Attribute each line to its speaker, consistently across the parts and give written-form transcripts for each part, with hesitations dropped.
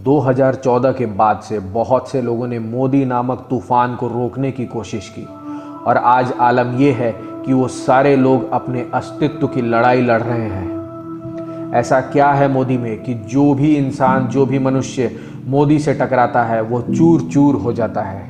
Speaker 1: 2014 के बाद से बहुत से लोगों ने मोदी नामक तूफान को रोकने की कोशिश की और आज आलम यह है कि वो सारे लोग अपने अस्तित्व की लड़ाई लड़ रहे हैं। ऐसा क्या है मोदी में कि जो भी इंसान, जो भी मनुष्य मोदी से टकराता है वो चूर चूर हो जाता है।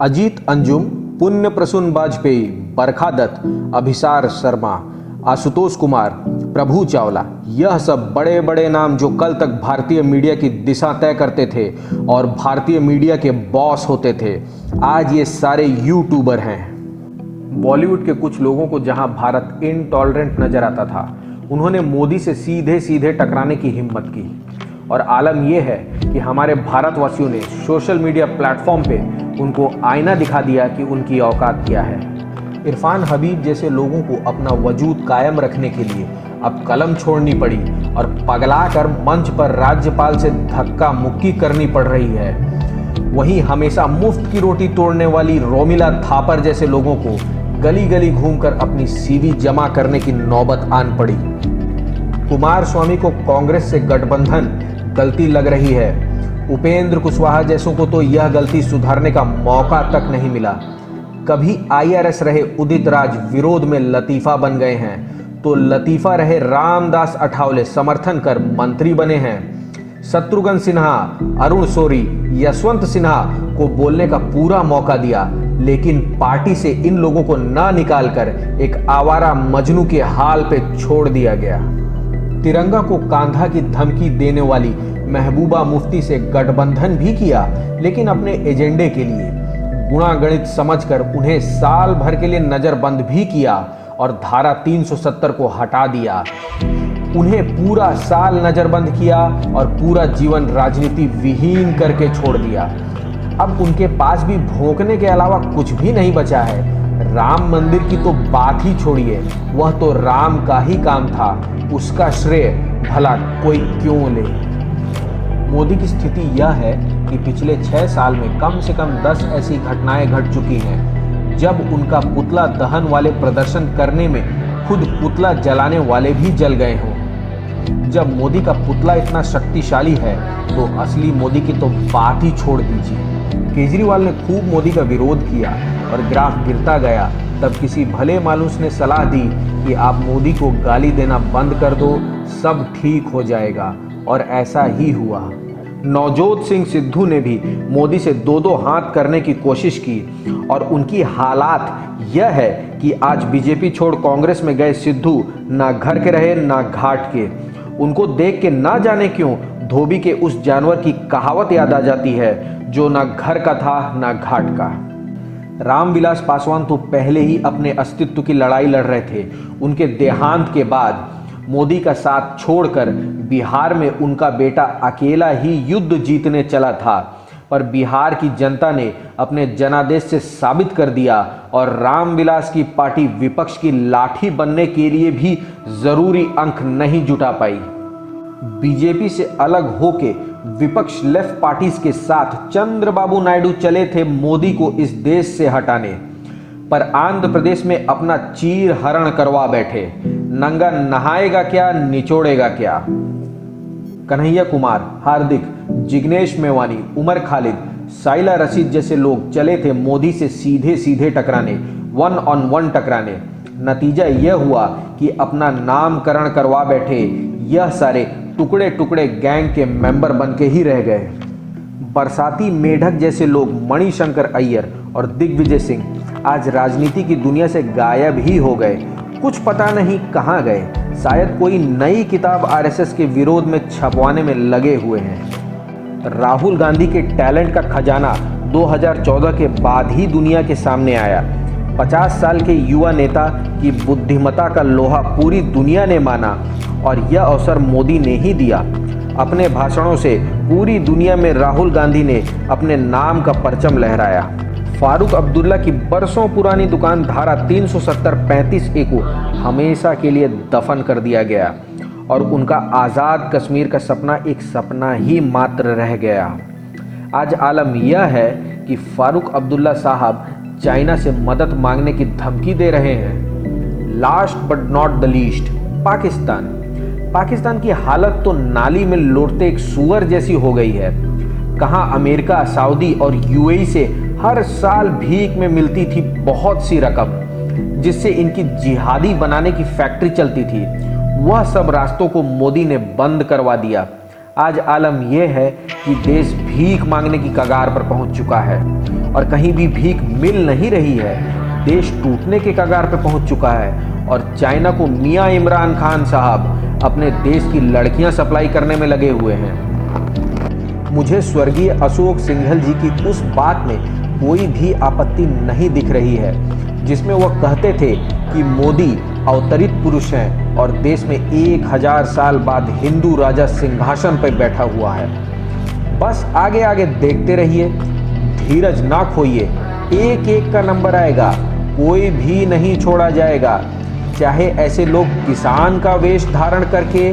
Speaker 1: अजीत अंजुम, पुण्य प्रसून वाजपेयी, बरखा दत्त, अभिसार शर्मा, आशुतोष कुमार, प्रभु चावला, यह सब बड़े बड़े नाम जो कल तक भारतीय मीडिया की दिशा तय करते थे और भारतीय मीडिया के बॉस होते थे, आज ये सारे यूट्यूबर हैं। बॉलीवुड के कुछ लोगों को जहां भारत इनटॉलरेंट नजर आता था, उन्होंने मोदी से सीधे सीधे टकराने की हिम्मत की और आलम यह है कि हमारे भारतवासियों ने सोशल मीडिया प्लेटफॉर्म पे उनको आईना दिखा दिया कि उनकी औकात क्या है। इरफान हबीब जैसे लोगों को अपना वजूद कायम रखने के लिए अब कलम छोड़नी पड़ी और पगला कर मंच पर राज्यपाल से धक्का मुक्की करनी पड़ रही है। वहीं हमेशा मुफ्त की रोटी तोड़ने वाली रोमिला थापर जैसे लोगों को गली गली घूमकर अपनी सीवी जमा करने की नौबत आन पड़ी। कुमार स्वामी को कांग्रेस से गठबंधन गलती लग रही है। उपेंद्र कुशवाहा जैसों को तो यह गलती सुधारने का मौका तक नहीं मिला। कभी आईआरएस रहे उदित राज विरोध में लतीफा बन गए हैं, तो लतीफा रहे रामदास अठावले समर्थन कर मंत्री बने हैं। शत्रुघ्न सिन्हा, अरुण शौरी, यशवंत सिन्हा को बोलने का पूरा मौका दिया, लेकिन पार्टी से इन लोगों को ना निकालकर एक आवारा मजनू के हाल पे छोड़ दिया गया। तिरंगा को कांधा की धमकी देने वाली महबूबा मुफ्ती से गठबंधन भी किया, लेकिन अपने एजेंडे के लिए गुणागणित समझकर उन्हें साल भर के लिए नजरबंद भी किया और धारा 370 को हटा दिया। उन्हें पूरा साल नजरबंद किया और पूरा जीवन राजनीति विहीन करके छोड़ दिया। अब उनके पास भी भौंकने के अलावा कुछ भी नहीं बचा है। राम मंदिर की तो बात ही छोड़िए, वह तो राम का ही काम था, उसका श्रेय भला कोई क्यों ले। मोदी की स्थिति यह है कि पिछले 6 साल में कम से कम 10 ऐसी घटनाएं घट चुकी हैं जब उनका पुतला दहन वाले प्रदर्शन करने में खुद पुतला जलाने वाले भी जल गए हों। जब मोदी का पुतला इतना शक्तिशाली है तो असली मोदी की तो बात ही छोड़ दीजिए। केजरीवाल ने खूब मोदी का विरोध किया और ग्राफ गिरता गया, तब किसी भले मानुस ने सलाह दी कि आप मोदी को गाली देना बंद कर दो, सब ठीक हो जाएगा, और ऐसा ही हुआ। नवजोत सिंह सिद्धू ने भी मोदी से 2-2 हाथ करने की कोशिश की और उनकी हालात यह है कि आज बीजेपी छोड़ कांग्रेस में गए सिद्धू ना घर के रहे ना घाट के। उनको देख के ना जाने क्यों धोबी के उस जानवर की कहावत याद आ जाती है जो ना घर का था ना घाट का। रामविलास पासवान तो पहले ही अपने अस्तित्व की लड़ाई लड़ रहे थे। उनके देहांत के बाद मोदी का साथ छोड़कर बिहार में उनका बेटा अकेला ही युद्ध जीतने चला था, पर बिहार की जनता ने अपने जनादेश से साबित कर दिया और रामविलास की पार्टी विपक्ष की लाठी बनने के लिए भी जरूरी अंक नहीं जुटा पाई। बीजेपी से अलग होके विपक्ष लेफ्ट पार्टीज के साथ चंद्रबाबू नायडू चले थे मोदी को इस देश से हटाने, पर आंध्र प्रदेश में अपना चीर हरण करवा बैठे। नंगा नहाएगा क्या, निचोड़ेगा क्या। कन्हैया कुमार, हार्दिक, जिग्नेश मेवानी, उमर खालिद, साइला रशीद जैसे लोग चले थे मोदी से सीधे सीधे टकराने, 1-on-1 टकराने। नतीजा यह हुआ कि अपना नामकरण करवा बैठे यह सारे टुकड़े टुकड़े गैंग के मेंबर बन के ही रह गए। बरसाती मेढक जैसे लोग मणिशंकर अय्यर और दिग्विजय सिंह आज राजनीति की दुनिया से गायब ही हो गए। कुछ पता नहीं कहाँ गए, शायद कोई नई किताब आरएसएस के विरोध में छपवाने में लगे हुए हैं। राहुल गांधी के टैलेंट का खजाना 2014 के बाद ही दुनिया के सामने आया। 50 साल के युवा नेता की बुद्धिमत्ता का लोहा पूरी दुनिया ने माना और यह अवसर मोदी ने ही दिया। अपने भाषणों से पूरी दुनिया में राहुल गांधी ने अपने नाम का परचम लहराया। फारूक अब्दुल्ला की बरसों पुरानी दुकान धारा 370-35A को हमेशा के लिए दफन कर दिया गया और उनका आज़ाद कश्मीर का सपना एक सपना ही मात्र रह गया। आज आलम यह है कि फारूक अब्दुल्ला साहब चाइना से मदद मांगने की धमकी दे रहे हैं। Last but not the least, Pakistan. Pakistan की हालत तो नाली में लोटते एक सूअर जैसी हो गई है। कहाँ अमेरिका, सऊदी और यूएई से हर साल भीख में मिलती थी बहुत सी रकम, जिससे इनकी जिहादी बनाने की फैक्ट्री चलती थी। वह सब रास्तों को मोदी ने बंद करवा दिया। आज आलम यह है कि देश भीख मांगने की कगार पर पहुंच चुका है और कहीं भी भीख मिल नहीं रही है। देश टूटने के कगार पर पहुंच चुका है और चाइना को मियां इमरान खान साहब अपने देश की लड़कियां सप्लाई करने में लगे हुए हैं। मुझे स्वर्गीय अशोक सिंघल जी की उस बात में कोई भी आपत्ति नहीं दिख रही है जिसमें वह कहते थे कि मोदी अवतरित पुरुष हैं और देश में 1000 साल बाद हिंदू राजा सिंहासन पर बैठा हुआ है। बस आगे आगे देखते रहिए, धीरज ना खोइए, एक एक का नंबर आएगा, कोई भी नहीं छोड़ा जाएगा। चाहे ऐसे लोग किसान का वेश धारण करके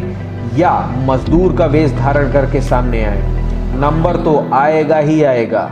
Speaker 1: या मजदूर का वेश धारण करके सामने आए, नंबर तो आएगा ही आएगा।